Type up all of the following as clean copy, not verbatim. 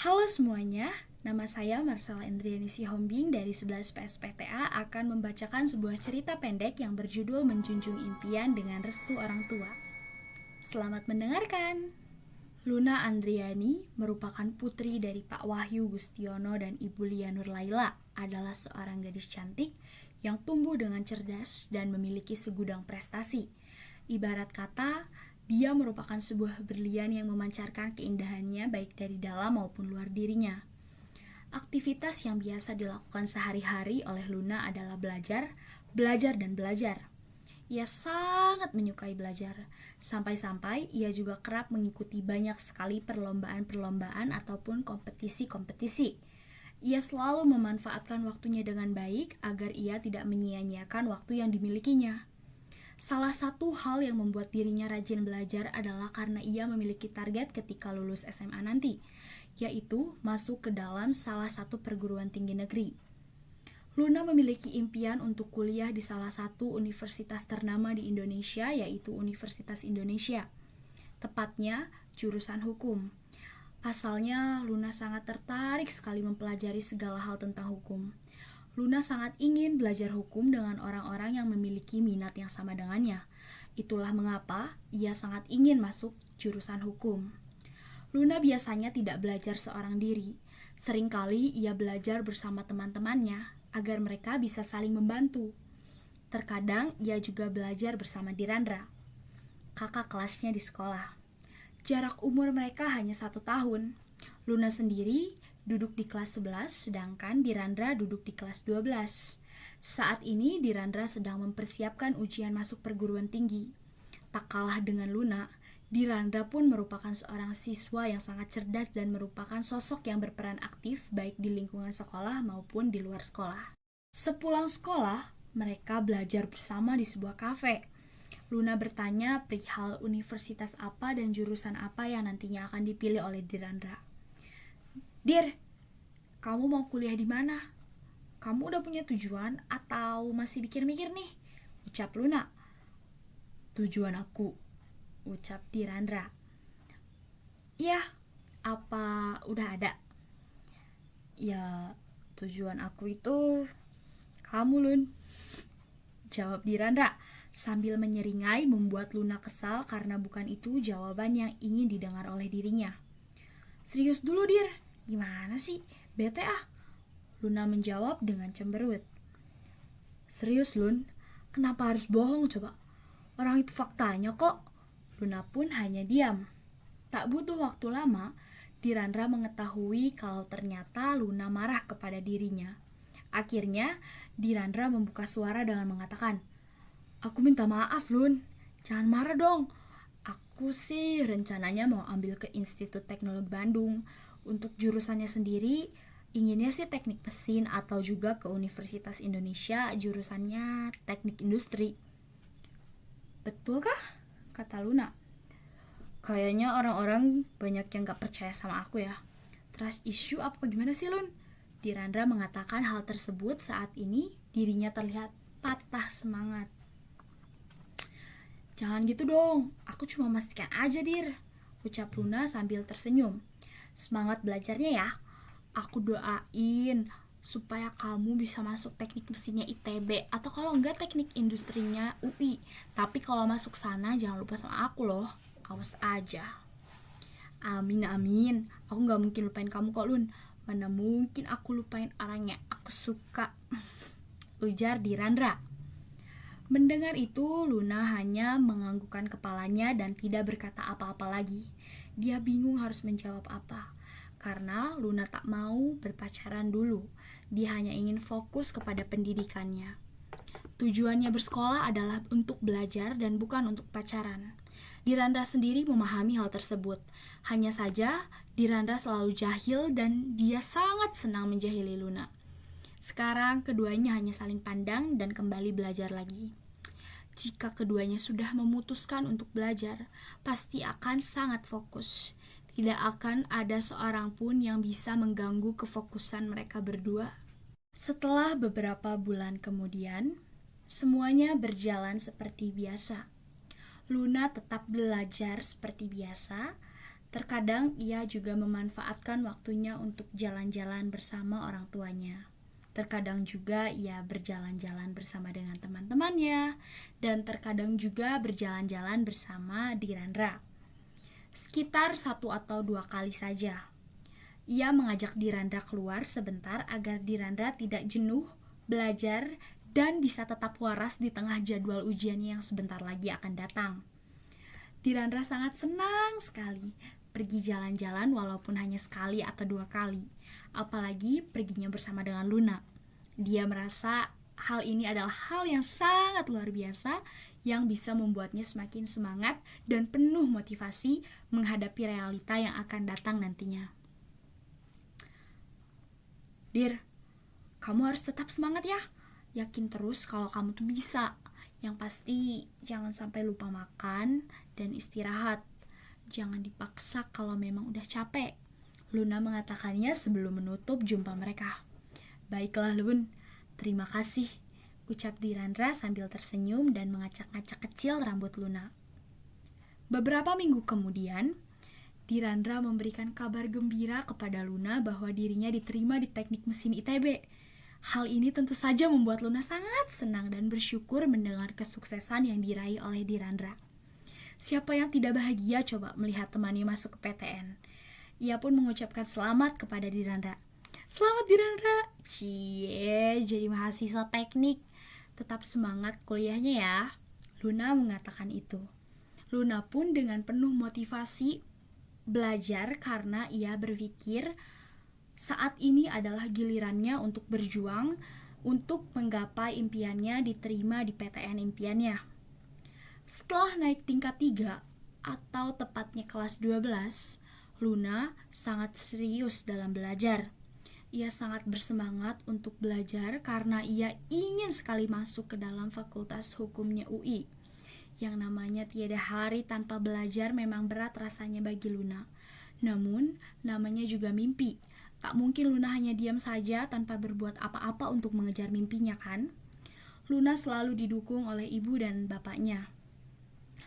Halo semuanya, nama saya Marcella Indriani Sihombing dari 11 PSPTA akan membacakan sebuah cerita pendek yang berjudul Menjunjung Impian dengan Restu Orang Tua. Selamat mendengarkan. Luna Andriani merupakan putri dari Pak Wahyu Gustiono dan Ibu Lia Nurlaila, adalah seorang gadis cantik yang tumbuh dengan cerdas dan memiliki segudang prestasi. Ibarat kata, dia merupakan sebuah berlian yang memancarkan keindahannya baik dari dalam maupun luar dirinya. Aktivitas yang biasa dilakukan sehari-hari oleh Luna adalah belajar, belajar, dan belajar. Ia sangat menyukai belajar, sampai-sampai ia juga kerap mengikuti banyak sekali perlombaan-perlombaan ataupun kompetisi-kompetisi. Ia selalu memanfaatkan waktunya dengan baik agar ia tidak menyia-nyiakan waktu yang dimilikinya. Salah satu hal yang membuat dirinya rajin belajar adalah karena ia memiliki target ketika lulus SMA nanti, yaitu masuk ke dalam salah satu perguruan tinggi negeri. Luna memiliki impian untuk kuliah di salah satu universitas ternama di Indonesia, yaitu Universitas Indonesia. Tepatnya, jurusan hukum. Pasalnya, Luna sangat tertarik sekali mempelajari segala hal tentang hukum. Luna sangat ingin belajar hukum dengan orang-orang yang memiliki minat yang sama dengannya. Itulah mengapa ia sangat ingin masuk jurusan hukum. Luna biasanya tidak belajar seorang diri. Seringkali ia belajar bersama teman-temannya agar mereka bisa saling membantu. Terkadang ia juga belajar bersama Dirandra, kakak kelasnya di sekolah. Jarak umur mereka hanya 1 tahun. Luna sendiri duduk di kelas 11, sedangkan Dirandra duduk di kelas 12. Saat ini Dirandra sedang mempersiapkan ujian masuk perguruan tinggi. Tak kalah dengan Luna, Dirandra pun merupakan seorang siswa yang sangat cerdas dan merupakan sosok yang berperan aktif baik di lingkungan sekolah maupun di luar sekolah. Sepulang sekolah, mereka belajar bersama di sebuah kafe. Luna bertanya perihal universitas apa dan jurusan apa yang nantinya akan dipilih oleh Dirandra. "Dir, kamu mau kuliah di mana? Kamu udah punya tujuan atau masih mikir-mikir nih?" ucap Luna. "Tujuan aku," ucap Dirandra. "Iya, apa udah ada?" "Ya, tujuan aku itu kamu, Lun," jawab Dirandra sambil menyeringai membuat Luna kesal karena bukan itu jawaban yang ingin didengar oleh dirinya. "Serius dulu, Dir. Gimana sih? Bete ah," Luna menjawab dengan cemberut. "Serius, Lun? Kenapa harus bohong coba? Orang itu faktanya kok." Luna pun hanya diam. Tak butuh waktu lama, Dirandra mengetahui kalau ternyata Luna marah kepada dirinya. Akhirnya, Dirandra membuka suara dengan mengatakan, "Aku minta maaf, Lun. Jangan marah dong. Aku sih rencananya mau ambil ke Institut Teknologi Bandung. Untuk jurusannya sendiri, inginnya sih teknik mesin atau juga ke Universitas Indonesia jurusannya teknik industri." "Betul kah?" kata Luna. "Kayaknya orang-orang banyak yang gak percaya sama aku ya. Trust issue apa gimana sih, Lun?" Dirandra mengatakan hal tersebut saat ini dirinya terlihat patah semangat. "Jangan gitu dong, aku cuma memastikan aja, Dir," ucap Luna sambil tersenyum. "Semangat belajarnya ya. Aku doain supaya kamu bisa masuk teknik mesinnya ITB atau kalau enggak teknik industrinya UI. Tapi kalau masuk sana jangan lupa sama aku loh. Awas aja." "Amin, amin. Aku gak mungkin lupain kamu kok, Lun. Mana mungkin aku lupain orang yang aku suka," ujar Dirandra. Mendengar itu, Luna hanya menganggukkan kepalanya dan tidak berkata apa-apa lagi. Dia bingung harus menjawab apa, karena Luna tak mau berpacaran dulu. Dia hanya ingin fokus kepada pendidikannya. Tujuannya bersekolah adalah untuk belajar dan bukan untuk pacaran. Dirandra sendiri memahami hal tersebut. Hanya saja, Dirandra selalu jahil dan dia sangat senang menjahili Luna. Sekarang keduanya hanya saling pandang dan kembali belajar lagi. Jika keduanya sudah memutuskan untuk belajar, pasti akan sangat fokus. Tidak akan ada seorang pun yang bisa mengganggu kefokusan mereka berdua. Setelah beberapa bulan kemudian, semuanya berjalan seperti biasa. Luna tetap belajar seperti biasa, Terkadang ia juga memanfaatkan waktunya untuk jalan-jalan bersama orang tuanya. Terkadang juga ia berjalan-jalan bersama dengan teman-temannya, dan terkadang juga berjalan-jalan bersama Dirandra. Sekitar 1 atau 2 kali saja. Ia mengajak Dirandra keluar sebentar agar Dirandra tidak jenuh, belajar, dan bisa tetap waras di tengah jadwal ujiannya yang sebentar lagi akan datang. Dirandra sangat senang sekali pergi jalan-jalan walaupun hanya sekali atau 2 kali. Apalagi perginya bersama dengan Luna. Dia merasa hal ini adalah hal yang sangat luar biasa yang bisa membuatnya semakin semangat dan penuh motivasi menghadapi realita yang akan datang nantinya. Dir, kamu harus tetap semangat ya. Yakin terus kalau kamu tuh bisa. Yang pasti jangan sampai lupa makan dan istirahat. Jangan dipaksa kalau memang udah capek. Luna mengatakannya sebelum menutup jumpa mereka. Baiklah Lun, terima kasih, ucap Dirandra sambil tersenyum dan mengacak-ngacak kecil rambut Luna. Beberapa minggu kemudian, Dirandra memberikan kabar gembira kepada Luna bahwa dirinya diterima di Teknik Mesin ITB. Hal ini tentu saja membuat Luna sangat senang dan bersyukur mendengar kesuksesan yang diraih oleh Dirandra. Siapa yang tidak bahagia coba melihat temannya masuk ke PTN? Ia pun mengucapkan selamat kepada Dirandra. Selamat Dirandra, cie jadi mahasiswa teknik. Tetap semangat kuliahnya ya. Luna mengatakan itu. Luna pun dengan penuh motivasi belajar karena ia berpikir saat ini adalah gilirannya untuk berjuang untuk menggapai impiannya diterima di PTN impiannya. Setelah naik tingkat 3 atau tepatnya kelas 12, Luna sangat serius dalam belajar. Ia sangat bersemangat untuk belajar karena ia ingin sekali masuk ke dalam Fakultas Hukumnya UI. Yang namanya tiada hari tanpa belajar memang berat rasanya bagi Luna. Namun, namanya juga mimpi. Tak mungkin Luna hanya diam saja tanpa berbuat apa-apa untuk mengejar mimpinya, kan? Luna selalu didukung oleh ibu dan bapaknya.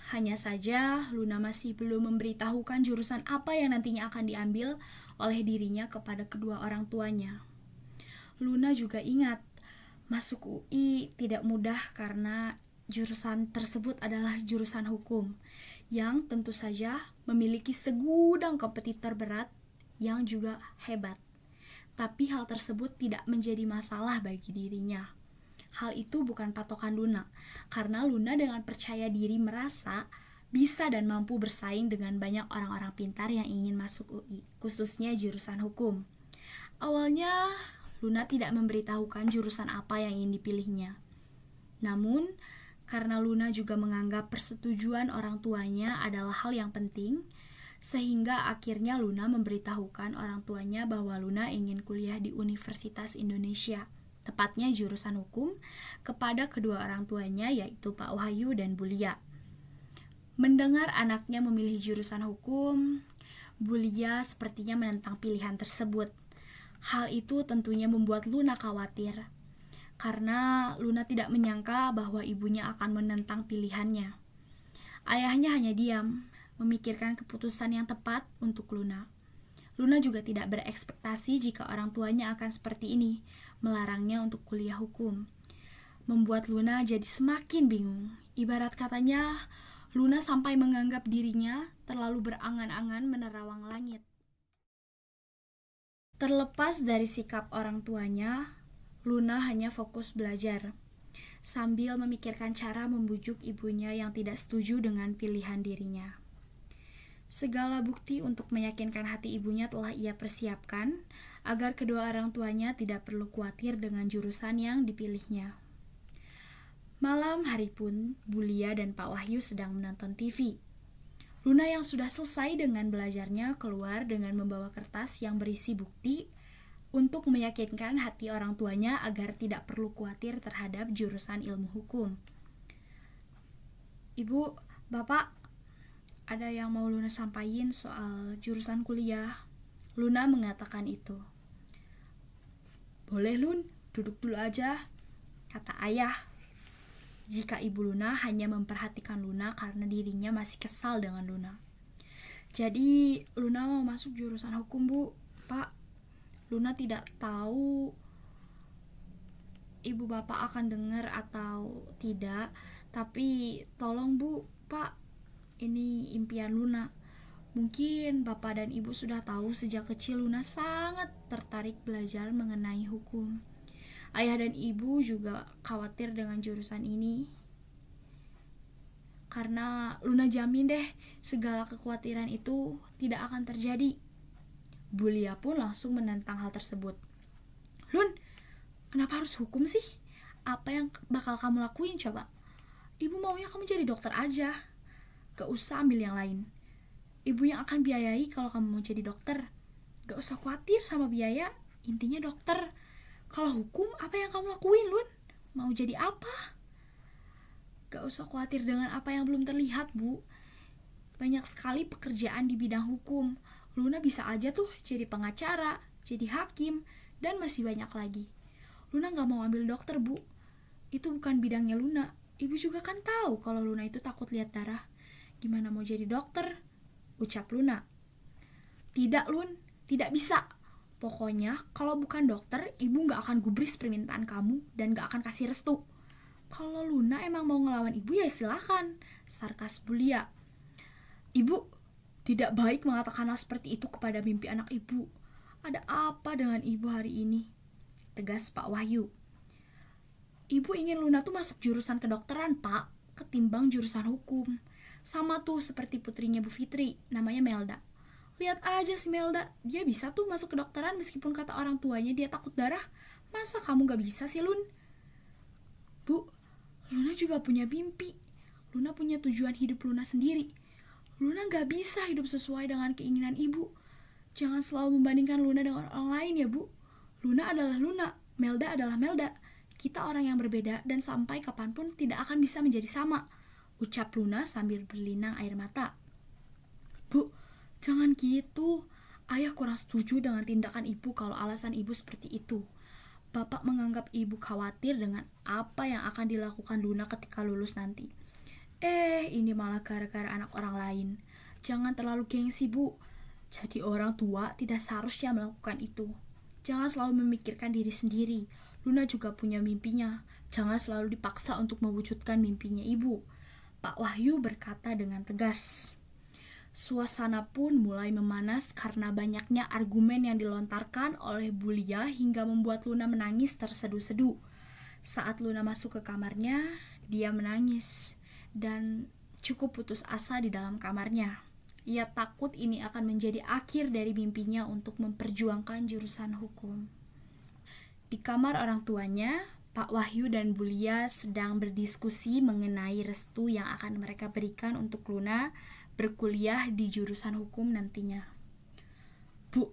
Hanya saja, Luna masih belum memberitahukan jurusan apa yang nantinya akan diambil oleh dirinya kepada kedua orang tuanya. Luna juga ingat, masuk UI tidak mudah karena jurusan tersebut adalah jurusan hukum, yang tentu saja memiliki segudang kompetitor berat yang juga hebat. Tapi hal tersebut tidak menjadi masalah bagi dirinya. Hal itu bukan patokan Luna, karena Luna dengan percaya diri merasa bisa dan mampu bersaing dengan banyak orang-orang pintar yang ingin masuk UI, khususnya jurusan hukum. Awalnya, Luna tidak memberitahukan jurusan apa yang ingin dipilihnya. Namun, karena Luna juga menganggap persetujuan orang tuanya adalah hal yang penting, sehingga akhirnya Luna memberitahukan orang tuanya bahwa Luna ingin kuliah di Universitas Indonesia, tepatnya jurusan hukum, kepada kedua orang tuanya yaitu Pak Wahyu dan Bulia. Mendengar anaknya memilih jurusan hukum, Bulia sepertinya menentang pilihan tersebut. Hal itu tentunya membuat Luna khawatir, karena Luna tidak menyangka bahwa ibunya akan menentang pilihannya. Ayahnya hanya diam, memikirkan keputusan yang tepat untuk Luna. Luna juga tidak berekspektasi jika orang tuanya akan seperti ini, melarangnya untuk kuliah hukum. Membuat Luna jadi semakin bingung. Ibarat katanya, Luna sampai menganggap dirinya terlalu berangan-angan menerawang langit. Terlepas dari sikap orang tuanya, Luna hanya fokus belajar, sambil memikirkan cara membujuk ibunya yang tidak setuju dengan pilihan dirinya. Segala bukti untuk meyakinkan hati ibunya telah ia persiapkan agar kedua orang tuanya tidak perlu khawatir dengan jurusan yang dipilihnya. Malam hari pun, Bulia dan Pak Wahyu sedang menonton TV. Luna yang sudah selesai dengan belajarnya keluar dengan membawa kertas yang berisi bukti untuk meyakinkan hati orang tuanya agar tidak perlu khawatir terhadap jurusan ilmu hukum. Ibu, Bapak, ada yang mau Luna sampaikan soal jurusan kuliah. Luna mengatakan itu. Boleh Lun, duduk dulu aja, kata ayah. Jika ibu Luna hanya memperhatikan Luna karena dirinya masih kesal dengan Luna. Jadi Luna mau masuk jurusan hukum, Bu. Pak, Luna tidak tahu ibu bapak akan dengar atau tidak, tapi tolong Bu, Pak, ini impian Luna. Mungkin bapak dan ibu sudah tahu sejak kecil Luna sangat tertarik belajar mengenai hukum. Ayah dan ibu juga khawatir dengan jurusan ini, karena Luna jamin deh segala kekhawatiran itu tidak akan terjadi. Bulia pun langsung menentang hal tersebut. Lun, kenapa harus hukum sih? Apa yang bakal kamu lakuin coba? Ibu maunya kamu jadi dokter aja. Gak usah ambil yang lain. Ibu yang akan biayai kalau kamu mau jadi dokter. Gak usah khawatir sama biaya, intinya dokter. Kalau hukum, apa yang kamu lakuin, Lun? Mau jadi apa? Gak usah khawatir dengan apa yang belum terlihat, Bu. Banyak sekali pekerjaan di bidang hukum. Luna bisa aja tuh jadi pengacara, jadi hakim, dan masih banyak lagi. Luna gak mau ambil dokter, Bu. Itu bukan bidangnya Luna. Ibu juga kan tahu kalau Luna itu takut lihat darah. Gimana mau jadi dokter? Ucap Luna. Tidak, Lun. Tidak bisa. Pokoknya kalau bukan dokter, ibu gak akan gubris permintaan kamu dan gak akan kasih restu. Kalau Luna emang mau ngelawan ibu ya silakan, sarkas Bulia. Ibu, tidak baik mengatakan hal seperti itu kepada mimpi anak ibu. Ada apa dengan ibu hari ini? Tegas Pak Wahyu. Ibu ingin Luna tuh masuk jurusan kedokteran, Pak, ketimbang jurusan hukum. Sama tuh seperti putrinya Bu Fitri, namanya Melda. Lihat aja si Melda, dia bisa tuh masuk kedokteran meskipun kata orang tuanya dia takut darah. Masa kamu gak bisa sih, Lun? Bu, Luna juga punya mimpi. Luna punya tujuan hidup Luna sendiri. Luna gak bisa hidup sesuai dengan keinginan ibu. Jangan selalu membandingkan Luna dengan orang lain ya, Bu. Luna adalah Luna, Melda adalah Melda. Kita orang yang berbeda dan sampai kapanpun tidak akan bisa menjadi sama, ucap Luna sambil berlinang air mata. Bu, jangan gitu. Ayah kurang setuju dengan tindakan ibu kalau alasan ibu seperti itu. Bapak menganggap ibu khawatir dengan apa yang akan dilakukan Luna ketika lulus nanti. Ini malah gara-gara anak orang lain. Jangan terlalu gengsi, Bu. Jadi orang tua tidak seharusnya melakukan itu. Jangan selalu memikirkan diri sendiri. Luna juga punya mimpinya. Jangan selalu dipaksa untuk mewujudkan mimpinya ibu, Pak Wahyu berkata dengan tegas. Suasana pun mulai memanas karena banyaknya argumen yang dilontarkan oleh Bulia hingga membuat Luna menangis terseduh-seduh. Saat Luna masuk ke kamarnya, dia menangis dan cukup putus asa di dalam kamarnya. Ia takut ini akan menjadi akhir dari mimpinya untuk memperjuangkan jurusan hukum. Di kamar orang tuanya, Pak Wahyu dan Bulia sedang berdiskusi mengenai restu yang akan mereka berikan untuk Luna berkuliah di jurusan hukum nantinya. Bu,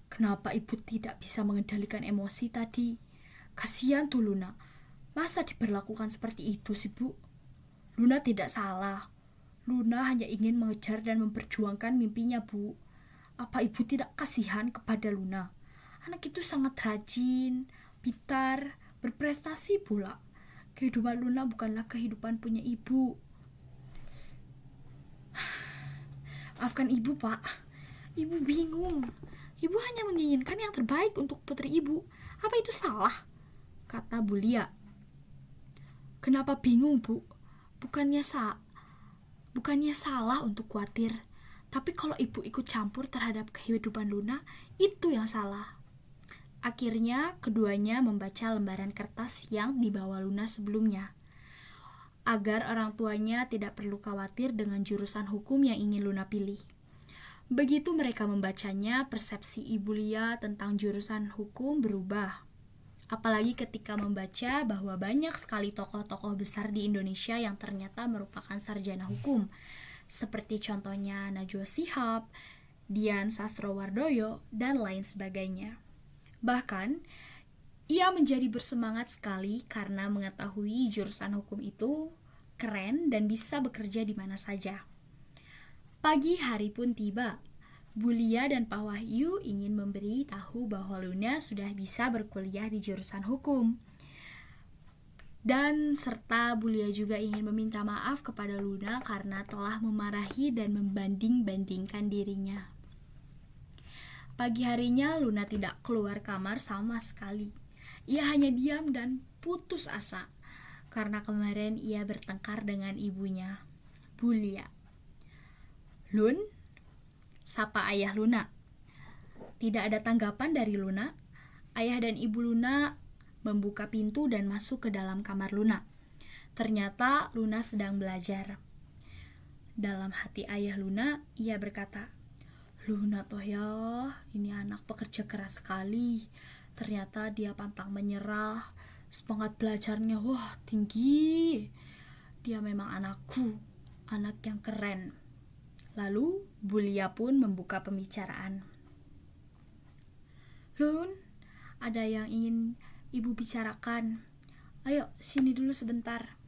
kenapa ibu tidak bisa mengendalikan emosi tadi? Kasihan tuh Luna. Masa diperlakukan seperti itu sih, Bu? Luna tidak salah. Luna hanya ingin mengejar dan memperjuangkan mimpinya, Bu. Apa ibu tidak kasihan kepada Luna? Anak itu sangat rajin, pintar, berprestasi pula. Kehidupan Luna bukanlah kehidupan punya ibu. Maafkan ibu, Pak. Ibu bingung. Ibu hanya menginginkan yang terbaik untuk putri ibu. Apa itu salah? Kata Bulia. Kenapa bingung, Bu? Bukannya salah untuk khawatir. Tapi kalau ibu ikut campur terhadap kehidupan Luna, itu yang salah. Akhirnya, keduanya membaca lembaran kertas yang dibawa Luna sebelumnya, agar orang tuanya tidak perlu khawatir dengan jurusan hukum yang ingin Luna pilih. Begitu mereka membacanya, persepsi Ibu Lia tentang jurusan hukum berubah. Apalagi ketika membaca bahwa banyak sekali tokoh-tokoh besar di Indonesia yang ternyata merupakan sarjana hukum, seperti contohnya Najwa Shihab, Dian Sastrowardoyo, dan lain sebagainya. Bahkan, ia menjadi bersemangat sekali karena mengetahui jurusan hukum itu keren dan bisa bekerja di mana saja. Pagi hari pun tiba. Bulia dan Pak Wahyu ingin memberi tahu bahwa Luna sudah bisa berkuliah di jurusan hukum. Dan serta Bulia juga ingin meminta maaf kepada Luna karena telah memarahi dan membanding-bandingkan dirinya. Pagi harinya Luna tidak keluar kamar sama sekali. Ia hanya diam dan putus asa karena kemarin ia bertengkar dengan ibunya, Bulia. "Lun?" sapa ayah Luna. Tidak ada tanggapan dari Luna. Ayah dan ibu Luna membuka pintu dan masuk ke dalam kamar Luna. Ternyata Luna sedang belajar. Dalam hati ayah Luna, ia berkata, "Luna toh ya, ini anak pekerja keras sekali. Ternyata dia pantang menyerah. Semangat belajarnya tinggi. Dia memang anakku, anak yang keren." Lalu Bulia pun membuka pembicaraan. "Lun, ada yang ingin ibu bicarakan. Ayo, sini dulu sebentar."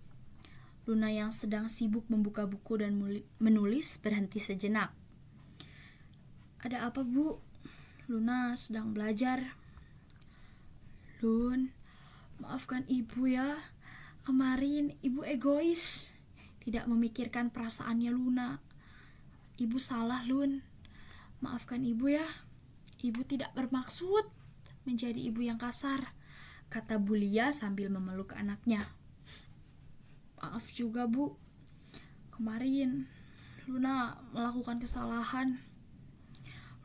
Luna yang sedang sibuk membuka buku dan menulis berhenti sejenak. "Ada apa, Bu?" "Luna sedang belajar." "Lun, maafkan ibu ya. Kemarin ibu egois, tidak memikirkan perasaannya Luna. Ibu salah, Lun. Maafkan ibu ya. Ibu tidak bermaksud menjadi ibu yang kasar," kata Bulia sambil memeluk anaknya. "Maaf juga, Bu. Kemarin Luna melakukan kesalahan.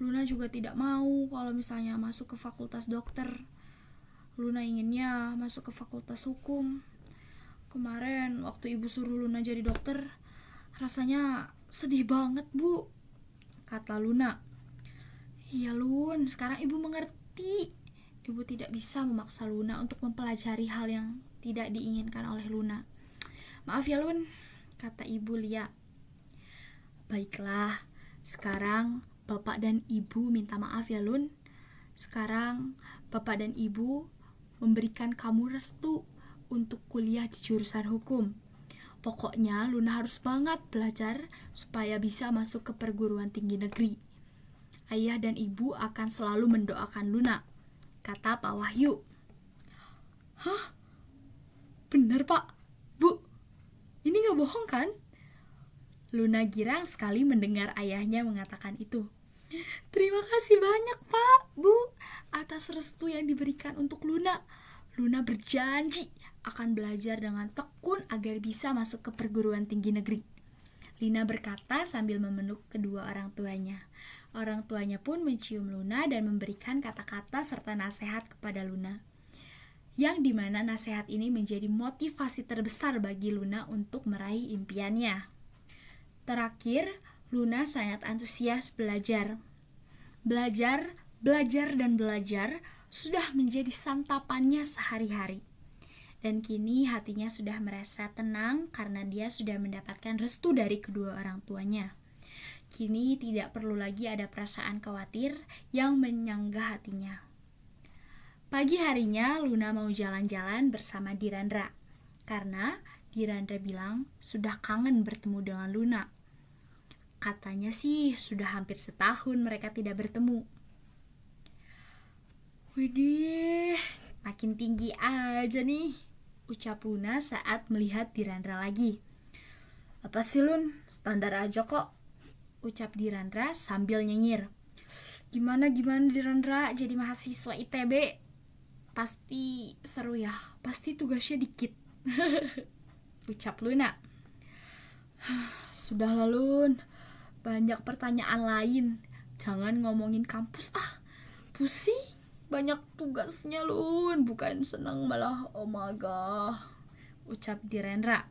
Luna juga tidak mau kalau misalnya masuk ke fakultas dokter. Luna inginnya masuk ke fakultas hukum. Kemarin waktu ibu suruh Luna jadi dokter, rasanya sedih banget, Bu," kata Luna. "Iya, Lun, sekarang ibu mengerti. Ibu tidak bisa memaksa Luna untuk mempelajari hal yang tidak diinginkan oleh Luna. Maaf ya, Lun," kata ibu Lia. "Baiklah, sekarang Bapak dan Ibu minta maaf ya, Lun. Sekarang Bapak dan Ibu memberikan kamu restu untuk kuliah di jurusan hukum. Pokoknya Luna harus banget belajar supaya bisa masuk ke perguruan tinggi negeri. Ayah dan Ibu akan selalu mendoakan Luna," kata Pak Wahyu. "Hah? Bener, Pak? Bu? Ini gak bohong kan?" Luna girang sekali mendengar ayahnya mengatakan itu. "Terima kasih banyak, Pak, Bu, atas restu yang diberikan untuk Luna. Luna berjanji akan belajar dengan tekun agar bisa masuk ke perguruan tinggi negeri," Lina berkata sambil memeluk kedua orang tuanya. Orang tuanya pun mencium Luna dan memberikan kata-kata serta nasihat kepada Luna, yang dimana nasihat ini menjadi motivasi terbesar bagi Luna untuk meraih impiannya. Terakhir, Luna sangat antusias belajar. Belajar, dan belajar sudah menjadi santapannya sehari-hari. Dan kini hatinya sudah merasa tenang karena dia sudah mendapatkan restu dari kedua orang tuanya. Kini tidak perlu lagi ada perasaan khawatir yang menyanggah hatinya. Pagi harinya Luna mau jalan-jalan bersama Dirandra, karena Dirandra bilang sudah kangen bertemu dengan Luna. Katanya sih sudah hampir setahun mereka tidak bertemu. "Widih, makin tinggi aja nih," ucap Luna saat melihat Dirandra lagi. "Apa sih, Lun? Standar aja kok," ucap Dirandra sambil nyengir. Gimana Dirandra jadi mahasiswa ITB? Pasti seru ya, pasti tugasnya dikit," ucap Luna. "Sudahlah, Lun, banyak pertanyaan lain. Jangan ngomongin kampus pusing. Banyak tugasnya, Lun, bukan senang malah oh my god," ucap Dirandra.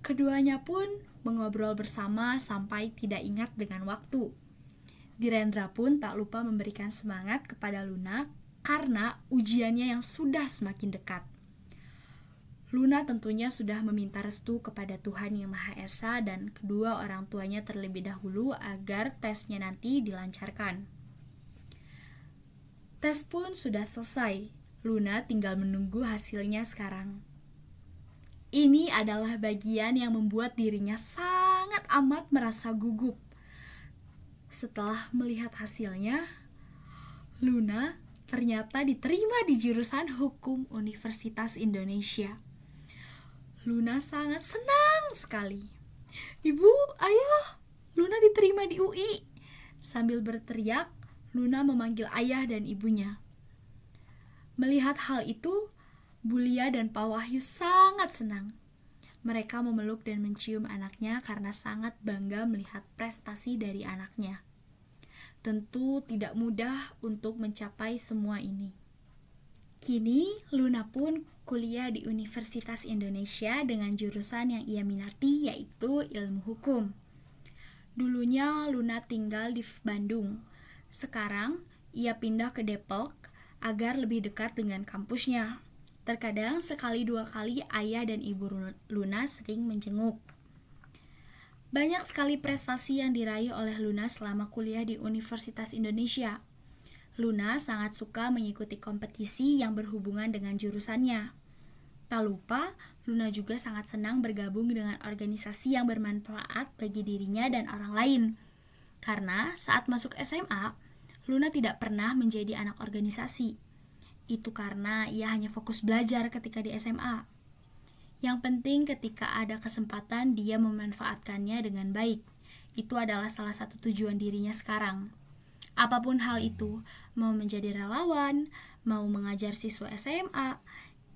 Keduanya pun mengobrol bersama sampai tidak ingat dengan waktu. Dirandra pun tak lupa memberikan semangat kepada Luna karena ujiannya yang sudah semakin dekat. Luna tentunya sudah meminta restu kepada Tuhan Yang Maha Esa dan kedua orang tuanya terlebih dahulu agar tesnya nanti dilancarkan. Tes pun sudah selesai. Luna tinggal menunggu hasilnya sekarang. Ini adalah bagian yang membuat dirinya sangat amat merasa gugup. Setelah melihat hasilnya, Luna ternyata diterima di jurusan Hukum Universitas Indonesia. Luna sangat senang sekali. "Ibu, ayah, Luna diterima di UI." Sambil berteriak, Luna memanggil ayah dan ibunya. Melihat hal itu, Bu Lia dan Pak Wahyu sangat senang. Mereka memeluk dan mencium anaknya karena sangat bangga melihat prestasi dari anaknya. Tentu tidak mudah untuk mencapai semua ini. Kini, Luna pun kuliah di Universitas Indonesia dengan jurusan yang ia minati, yaitu ilmu hukum. Dulunya Luna tinggal di Bandung. Sekarang, ia pindah ke Depok agar lebih dekat dengan kampusnya. Terkadang sekali dua kali ayah dan ibu Luna sering menjenguk. Banyak sekali prestasi yang diraih oleh Luna selama kuliah di Universitas Indonesia. Luna sangat suka mengikuti kompetisi yang berhubungan dengan jurusannya. Tak lupa, Luna juga sangat senang bergabung dengan organisasi yang bermanfaat bagi dirinya dan orang lain. Karena saat masuk SMA, Luna tidak pernah menjadi anak organisasi. Itu karena ia hanya fokus belajar ketika di SMA. Yang penting ketika ada kesempatan dia memanfaatkannya dengan baik. Itu adalah salah satu tujuan dirinya sekarang. Apapun hal itu, mau menjadi relawan, mau mengajar siswa SMA,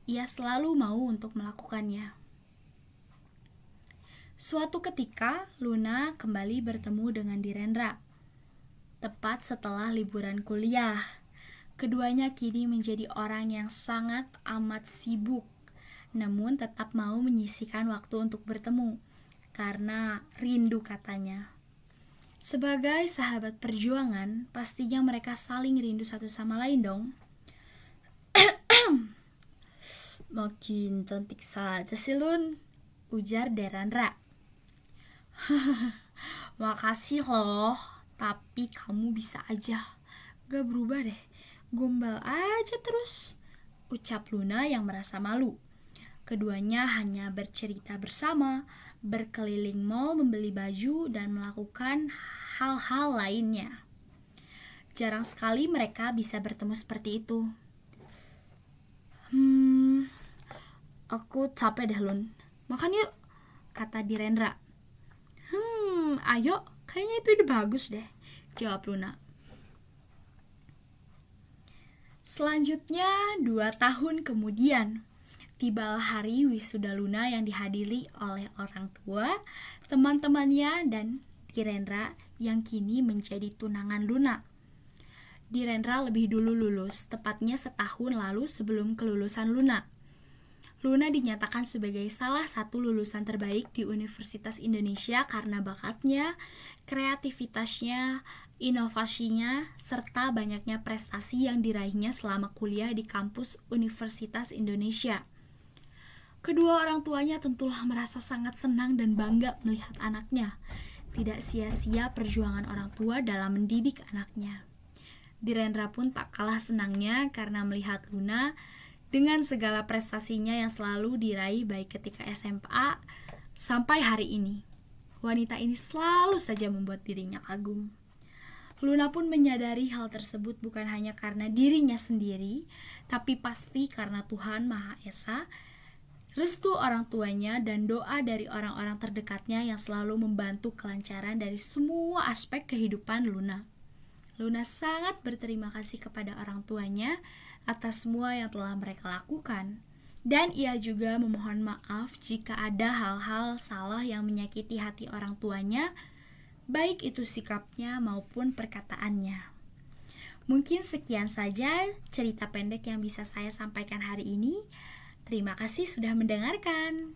ia selalu mau untuk melakukannya. Suatu ketika, Luna kembali bertemu dengan Direndra. Tepat setelah liburan kuliah. Keduanya kini menjadi orang yang sangat amat sibuk, namun tetap mau menyisihkan waktu untuk bertemu, karena rindu katanya. Sebagai sahabat perjuangan, pastinya mereka saling rindu satu sama lain dong. "Makin cantik saja sih, Lun," ujar Direndra. "Makasih loh, tapi kamu bisa aja gak berubah deh, gombal aja terus," ucap Luna yang merasa malu. Keduanya hanya bercerita bersama, berkeliling mall membeli baju, dan melakukan hal-hal lainnya. Jarang sekali mereka bisa bertemu seperti itu. "Aku capek deh, Lun. Makan yuk," kata Direndra. "Ayo, kayaknya itu ide bagus deh," jawab Luna. Selanjutnya, 2 tahun kemudian, tibalah hari wisuda Luna yang dihadiri oleh orang tua, teman-temannya, dan Direndra yang kini menjadi tunangan Luna. Direndra lebih dulu lulus, tepatnya setahun lalu sebelum kelulusan Luna. Luna dinyatakan sebagai salah satu lulusan terbaik di Universitas Indonesia karena bakatnya, kreativitasnya, inovasinya, serta banyaknya prestasi yang diraihnya selama kuliah di kampus Universitas Indonesia. Kedua orang tuanya tentulah merasa sangat senang dan bangga melihat anaknya. Tidak sia-sia perjuangan orang tua dalam mendidik anaknya. Direndra pun tak kalah senangnya karena melihat Luna dengan segala prestasinya yang selalu diraih baik ketika SMA sampai hari ini. Wanita ini selalu saja membuat dirinya kagum. Luna pun menyadari hal tersebut bukan hanya karena dirinya sendiri, tapi pasti karena Tuhan Maha Esa, restu orang tuanya, dan doa dari orang-orang terdekatnya yang selalu membantu kelancaran dari semua aspek kehidupan Luna. Luna sangat berterima kasih kepada orang tuanya atas semua yang telah mereka lakukan. Dan ia juga memohon maaf jika ada hal-hal salah yang menyakiti hati orang tuanya, baik itu sikapnya maupun perkataannya. Mungkin sekian saja cerita pendek yang bisa saya sampaikan hari ini. Terima kasih sudah mendengarkan.